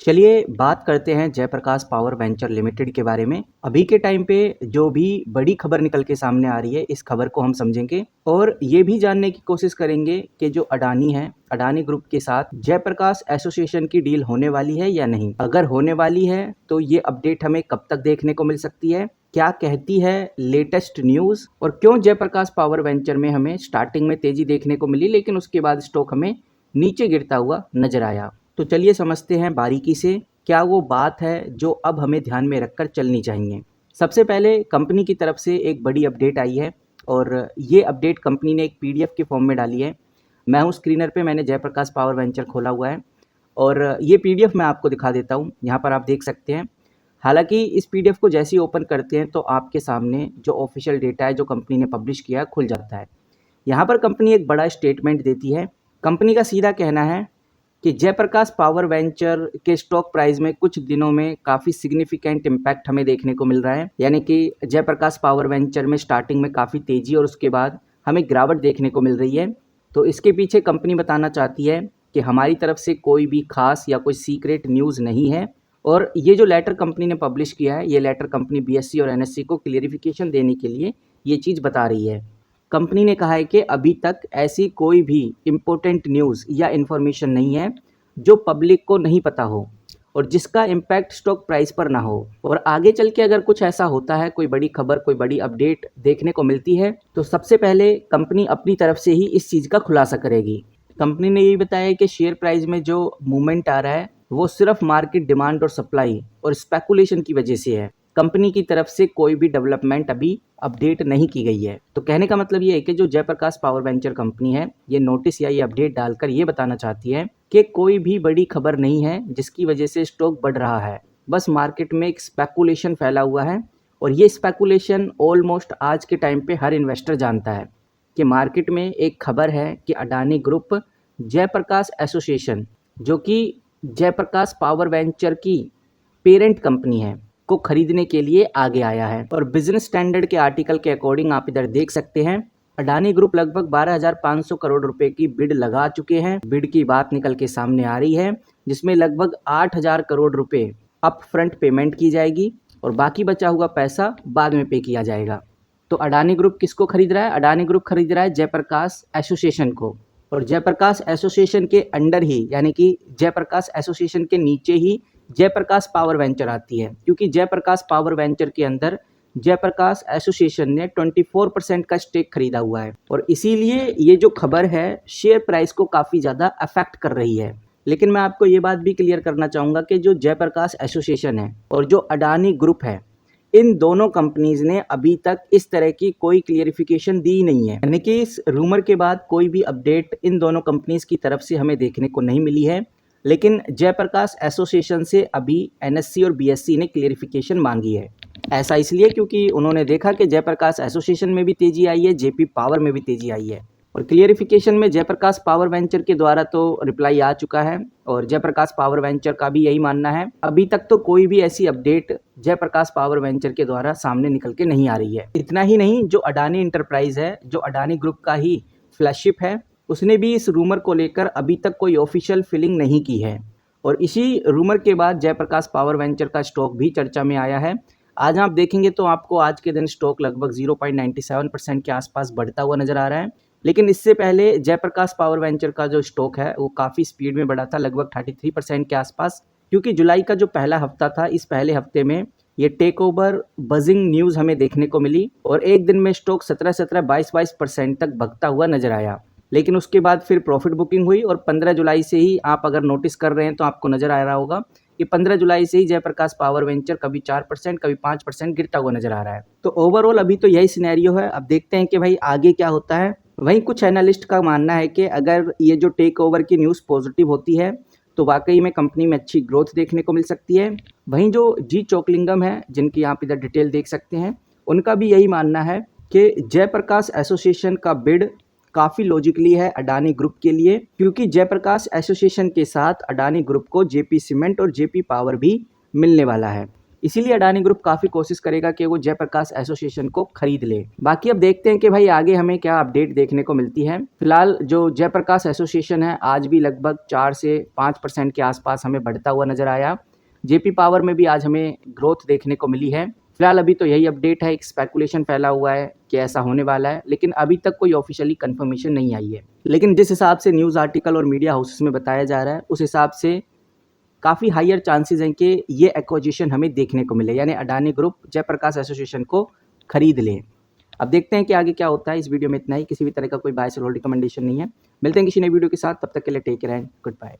चलिए बात करते हैं जयप्रकाश पावर वेंचर लिमिटेड के बारे में। अभी के टाइम पे जो भी बड़ी खबर निकल के सामने आ रही है, इस खबर को हम समझेंगे और ये भी जानने की कोशिश करेंगे कि जो अडानी है, अडानी ग्रुप के साथ जयप्रकाश एसोसिएशन की डील होने वाली है या नहीं। अगर होने वाली है तो ये अपडेट हमें कब तक देखने को मिल सकती है, क्या कहती है लेटेस्ट न्यूज़, और क्यों जयप्रकाश पावर वेंचर में हमें स्टार्टिंग में तेजी देखने को मिली लेकिन उसके बाद स्टॉक हमें नीचे गिरता हुआ नजर आया। तो चलिए समझते हैं बारीकी से क्या वो बात है जो अब हमें ध्यान में रखकर चलनी चाहिए। सबसे पहले कंपनी की तरफ से एक बड़ी अपडेट आई है और ये अपडेट कंपनी ने एक पीडीएफ के फॉर्म में डाली है। मैं हूँ स्क्रीनर पे, मैंने जयप्रकाश पावर वेंचर खोला हुआ है और ये पीडीएफ मैं आपको दिखा देता हूँ। यहाँ पर आप देख सकते हैं। हालांकि इस पीडीएफ को जैसे ही ओपन करते हैं तो आपके सामने जो ऑफिशियल डेटा है जो कंपनी ने पब्लिश किया है खुल जाता है। यहाँ पर कंपनी एक बड़ा स्टेटमेंट देती है। कंपनी का सीधा कहना है कि जयप्रकाश पावर वेंचर के स्टॉक प्राइस में कुछ दिनों में काफ़ी सिग्निफिकेंट इम्पैक्ट हमें देखने को मिल रहा है, यानी कि जयप्रकाश पावर वेंचर में स्टार्टिंग में काफ़ी तेज़ी और उसके बाद हमें गिरावट देखने को मिल रही है। तो इसके पीछे कंपनी बताना चाहती है कि हमारी तरफ से कोई भी खास या कोई सीक्रेट न्यूज़ नहीं है और ये जो लेटर कंपनी ने पब्लिश किया है, ये लेटर कंपनी बीएसई और एनएसई को क्लियरिफिकेशन देने के लिए ये चीज़ बता रही है। कंपनी ने कहा है कि अभी तक ऐसी कोई भी इम्पोर्टेंट न्यूज़ या इन्फॉर्मेशन नहीं है जो पब्लिक को नहीं पता हो और जिसका इम्पैक्ट स्टॉक प्राइस पर ना हो, और आगे चल के अगर कुछ ऐसा होता है, कोई बड़ी खबर, कोई बड़ी अपडेट देखने को मिलती है तो सबसे पहले कंपनी अपनी तरफ से ही इस चीज़ का खुलासा करेगी। कंपनी ने यही बताया कि शेयर प्राइस में जो मूवमेंट आ रहा है वो सिर्फ मार्केट डिमांड और सप्लाई और स्पेकुलेशन की वजह से है। कंपनी की तरफ से कोई भी डेवलपमेंट अभी अपडेट नहीं की गई है। तो कहने का मतलब ये है कि जो जयप्रकाश पावर वेंचर कंपनी है, ये नोटिस या ये अपडेट डालकर ये बताना चाहती है कि कोई भी बड़ी खबर नहीं है जिसकी वजह से स्टॉक बढ़ रहा है। बस मार्केट में एक स्पेकुलेशन फैला हुआ है और ये स्पेकुलेशन ऑलमोस्ट आज के टाइम पे हर इन्वेस्टर जानता है कि मार्केट में एक खबर है कि अडानी ग्रुप जयप्रकाश एसोसिएशन, जो कि जयप्रकाश पावर वेंचर की पेरेंट कंपनी है, को खरीदने के लिए आगे आया है। और बिजनेस स्टैंडर्ड के आर्टिकल के अकॉर्डिंग आप इधर देख सकते हैं, अडानी ग्रुप लगभग 12,500 करोड़ रुपए की बिड लगा चुके हैं। बिड की बात निकल के सामने आ रही है जिसमें लगभग 8,000 करोड़ रुपए अप फ्रंट पेमेंट की जाएगी और बाकी बचा हुआ पैसा बाद में पे किया जाएगा। तो अडानी ग्रुप किसको खरीद रहा है? अडानी ग्रुप खरीद रहा है जयप्रकाश एसोसिएशन को, और जयप्रकाश एसोसिएशन के अंडर ही, यानी कि जयप्रकाश एसोसिएशन के नीचे ही जयप्रकाश पावर वेंचर आती है, क्योंकि जयप्रकाश पावर वेंचर के अंदर जयप्रकाश एसोसिएशन ने 24% का स्टेक खरीदा हुआ है और इसीलिए ये जो खबर है शेयर प्राइस को काफ़ी ज़्यादा अफेक्ट कर रही है। लेकिन मैं आपको ये बात भी क्लियर करना चाहूँगा कि जो जयप्रकाश एसोसिएशन है और जो अडानी ग्रुप है, इन दोनों कंपनीज ने अभी तक इस तरह की कोई क्लियरिफिकेशन दी नहीं है, यानी कि इस रूमर के बाद कोई भी अपडेट इन दोनों कंपनीज की तरफ से हमें देखने को नहीं मिली है। लेकिन जयप्रकाश एसोसिएशन से अभी एनएससी और बीएसई ने क्लियरिफिकेशन मांगी है। ऐसा इसलिए क्योंकि उन्होंने देखा कि जयप्रकाश एसोसिएशन में भी तेजी आई है, जेपी पावर में भी तेजी आई है, और क्लियरिफिकेशन में जयप्रकाश पावर वेंचर के द्वारा तो रिप्लाई आ चुका है और जयप्रकाश पावर वेंचर का भी यही मानना है। अभी तक तो कोई भी ऐसी अपडेट जयप्रकाश पावर वेंचर के द्वारा सामने निकल के नहीं आ रही है। इतना ही नहीं, जो अडानी इंटरप्राइज है, जो अडानी ग्रुप का ही फ्लैगशिप है, उसने भी इस रूमर को लेकर अभी तक कोई ऑफिशियल फीलिंग नहीं की है और इसी रूमर के बाद जयप्रकाश पावर वेंचर का स्टॉक भी चर्चा में आया है। आज आप देखेंगे तो आपको आज के दिन स्टॉक लगभग 0.97% के आसपास बढ़ता हुआ नजर आ रहा है। लेकिन इससे पहले जयप्रकाश पावर वेंचर का जो स्टॉक है वो काफ़ी स्पीड में बढ़ा था, लगभग 33% के आसपास, क्योंकि जुलाई का जो पहला हफ्ता था, इस पहले हफ्ते में ये टेक ओवर बजिंग न्यूज़ हमें देखने को मिली और एक दिन में स्टॉक 17-17, 22% तक भगता हुआ नजर आया। लेकिन उसके बाद फिर प्रॉफिट बुकिंग हुई और 15 जुलाई से ही, आप अगर नोटिस कर रहे हैं तो आपको नजर आ रहा होगा कि 15 जुलाई से ही जयप्रकाश पावर वेंचर कभी 4%, कभी 5% गिरता हुआ नजर आ रहा है। तो ओवरऑल अभी तो यही सिनेरियो है। अब देखते हैं कि भाई आगे क्या होता है। वहीं कुछ एनालिस्ट का मानना है कि अगर ये जो टेक ओवर की न्यूज़ पॉजिटिव होती है तो वाकई में कंपनी में अच्छी ग्रोथ देखने को मिल सकती है। वहीं जो जी चोकलिंगम है, जिनकी आप इधर डिटेल देख सकते हैं, उनका भी यही मानना है कि जयप्रकाश एसोसिएशन का बिड काफ़ी लॉजिकली है अडानी ग्रुप के लिए, क्योंकि जयप्रकाश एसोसिएशन के साथ अडानी ग्रुप को जेपी सीमेंट और जेपी पावर भी मिलने वाला है। इसीलिए अडानी ग्रुप काफ़ी कोशिश करेगा कि वो जयप्रकाश एसोसिएशन को खरीद ले। बाकी अब देखते हैं कि भाई आगे हमें क्या अपडेट देखने को मिलती है। फिलहाल जो जयप्रकाश एसोसिएशन है आज भी लगभग 4 से 5% के आसपास हमें बढ़ता हुआ नजर आया। जेपी पावर में भी आज हमें ग्रोथ देखने को मिली है। फिलहाल अभी तो यही अपडेट है, एक स्पेकुलेशन फैला हुआ है कि ऐसा होने वाला है, लेकिन अभी तक कोई ऑफिशियली कंफर्मेशन नहीं आई है। लेकिन जिस हिसाब से न्यूज़ आर्टिकल और मीडिया हाउसेस में बताया जा रहा है उस हिसाब से काफ़ी हायर चांसेस हैं कि ये एक्विजिशन हमें देखने को मिले, यानी अडानी ग्रुप जयप्रकाश एसोसिएशन को खरीद ले। अब देखते हैं कि आगे क्या होता है। इस वीडियो में इतना ही, किसी भी तरह का कोई बाय सेल होल्ड रिकमेंडेशन नहीं है। मिलते हैं किसी नई वीडियो के साथ, तब तक के लिए take care and good bye.